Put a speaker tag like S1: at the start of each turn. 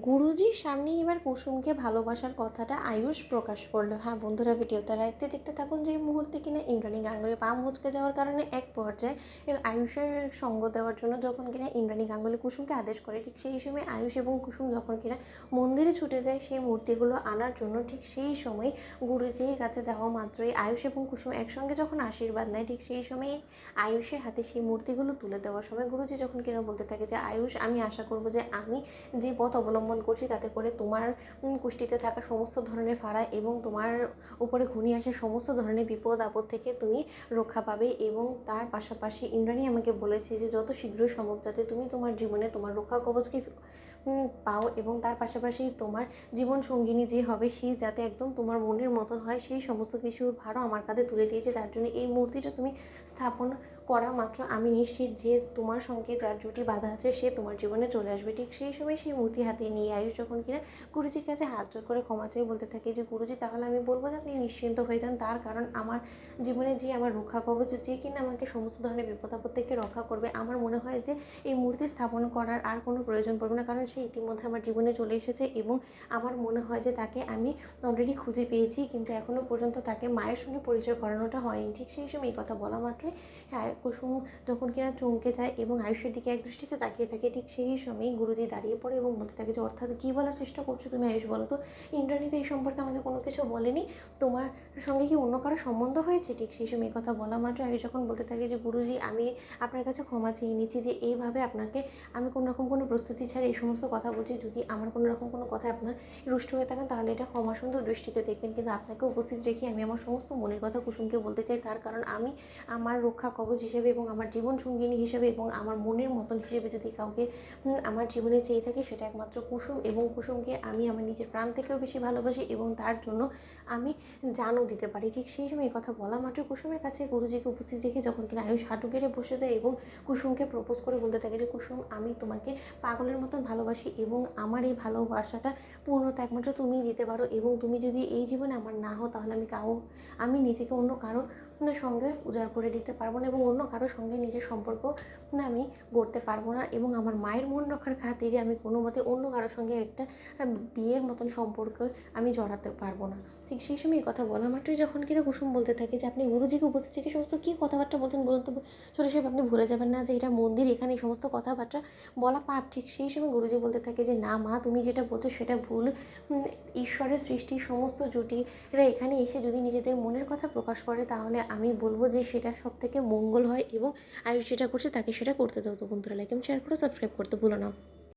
S1: গুরুজির সামনেই এবার কুসুমকে ভালোবাসার কথাটা আয়ুষ প্রকাশ করলো। হ্যাঁ বন্ধুরা, ভিডিওটা দেখতে দেখতে থাকুন। যে মুহূর্তে কিনা ইন্দ্রাণী গাঙ্গুলি পা মুচকে যাওয়ার কারণে এক পর্যায়ে আয়ুষের সঙ্গ দেওয়ার জন্য যখন কিনা ইন্দ্রাণী গাঙ্গুলি কুসুমকে আদেশ করে, ঠিক সেই সময় আয়ুষ এবং কুসুম যখন কিনা মন্দিরে ছুটে যায় সেই মূর্তিগুলো আনার জন্য, ঠিক সেই সময় গুরুজির কাছে যাওয়া মাত্রই আয়ুষ এবং কুসুম একসঙ্গে যখন আশীর্বাদ নেয়, ঠিক সেই সময় আয়ুষের হাতে সেই মূর্তিগুলো তুলে দেওয়ার সময় গুরুজি যখন কিনা বলতে থাকে যে আয়ুষ, আমি আশা করবো যে আমি যে পথ অবলম্বন করছি তাতে করে তোমার কুষ্টিতে থাকা সমস্ত ধরনের ফাঁড়া এবং তোমার উপরে ঘনিয়ে আসে সমস্ত ধরনের বিপদ আপদ থেকে তুমি রক্ষা পাবে। এবং তার পাশাপাশি ইন্দ্রাণী আমাকে বলেছে যে যত শীঘ্রই সম্ভব যাতে তুমি তোমার জীবনে তোমার রক্ষা কবচকে পাও, এবং তার পাশাপাশি তোমার জীবন সঙ্গিনী যে হবে সে যাতে একদম তোমার মনের মতন হয়, সেই সমস্ত কিছুর ভারও আমার কাঁধে তুলে দিয়েছে। তার জন্য এই মূর্তিটা তুমি স্থাপন করা মাত্র আমি নিশ্চিত যে তোমার সঙ্গে যার জুটি বাঁধা আছে সে তোমার জীবনে চলে আসবে। ঠিক সেই সময় সেই মূর্তি হাতে নিয়ে আয়ুষ যখন কিনা গুরুজির কাছে হাত জোর করে ক্ষমা চেয়ে বলতে থাকে যে গুরুজি, তাহলে আমি বলবো যে আপনি নিশ্চিন্ত হয়ে যান। তার কারণ আমার জীবনে যে আমার রক্ষা কবচ, যে কিনা আমাকে সমস্ত ধরনের বিপদ আপদ থেকে রক্ষা করবে, আমার মনে হয় যে এই মূর্তি স্থাপন করার আর কোনো প্রয়োজন পড়বে না, কারণ সে ইতিমধ্যে আমার জীবনে চলে এসেছে এবং আমার মনে হয় যে তাকে আমি অলরেডি খুঁজে পেয়েছি, কিন্তু এখনও পর্যন্ত তাকে মায়ের সঙ্গে পরিচয় করানোটা হয়নি। ঠিক সেই সময় এই কথা বলা মাত্রই হ্যাঁ কুসুম যখন কিনা চমকে যায় এবং আয়ুষের দিকে এক দৃষ্টিতে তাকিয়ে থাকে, ঠিক সেই সময়ই গুরুজি দাঁড়িয়ে পড়ে এবং বলতে থাকে যে অর্থাৎ কী বলার চেষ্টা করছো তুমি আয়ুষ, বলো তো? ইন্দ্রাণী তো এই সম্পর্কে আমাকে কোনো কিছু বলেনি, তোমার সঙ্গে কি অন্য কারো সম্বন্ধ হয়েছে? ঠিক সেই সময় কথা বলা মাত্র আয়ুষ যখন বলতে থাকে যে গুরুজি, আমি আপনার কাছে ক্ষমা চেয়ে নিচ্ছি যে এইভাবে আপনাকে আমি কোনো রকম কোনো প্রস্তুতি ছাড়া এই সমস্ত কথা বলছি। যদি আমার কোনো রকম কোনো কথায় আপনার রুষ্ট হয়ে থাকেন তাহলে এটা ক্ষমা সুন্দর দৃষ্টিতে দেখবেন, কিন্তু আপনাকে উপস্থিত রেখে আমি আমার সমস্ত মনের কথা কুসুমকে বলতে চাই। তার কারণ আমি আমার রক্ষা কবচ হিসেবে এবং আমার জীবন সঙ্গিনী হিসেবে এবং আমার মনের মতন হিসেবে যদি কাউকে আমার জীবনে চেয়ে থাকি সেটা একমাত্র কুসুম, এবং কুসুমকে আমি আমার নিজের প্রাণ থেকেও বেশি ভালোবাসি এবং তার জন্য আমি জানও দিতে পারি। ঠিক সেই সময় কথা বলা মাত্র কুসুমের কাছে গুরুজিকে উপস্থিত রেখে যখন কিনা আয়ুষ হাঁটু গেড়ে বসে যায় এবং কুসুমকে প্রপোজ করে বলতে থাকে যে কুসুম, আমি তোমাকে পাগলের মতন ভালোবাসি এবং আমার এই ভালোবাসাটা পূর্ণতা একমাত্র তুমিই দিতে পারো, এবং তুমি যদি এই জীবনে আমার না হও তাহলে আমি নিজেকে অন্য কারো সঙ্গে উজাড় করে দিতে পারবো না এবং অন্য কারোর সঙ্গে নিজের সম্পর্ক আমি গড়তে পারবো না, এবং আমার মায়ের মন রক্ষার খাতিরে আমি কোনো মতে অন্য কারোর সঙ্গে একটা বিয়ের মতন সম্পর্ক আমি জড়াতে পারবো না। ঠিক সেই সময় এই কথা বলা মাত্রই যখন কিনা কুসুম বলতে থাকে যে আপনি গুরুজিকে উপস্থিত থেকে সমস্ত কী কথাবার্তা বলছেন বলুন তো ছোটো সাহেব, আপনি ভুলে যাবেন না যে এটা মন্দির, এখানে এই সমস্ত কথাবার্তা বলা পাপ। ঠিক সেই সময় গুরুজি বলতে থাকে যে না মা, তুমি যেটা বলছো সেটা ভুল। ঈশ্বরের সৃষ্টি সমস্ত জুটিরা এখানে এসে যদি নিজেদের মনের কথা প্রকাশ করে তাহলে আমি বলবো যে সেটা সব থেকে মঙ্গল হয়, এবং আয়ুষ যেটা করছে তাকে সেটা করতে দাও। তো বন্ধুরা, লাইক এবং শেয়ার করে সাবস্ক্রাইব করতে ভুলো না।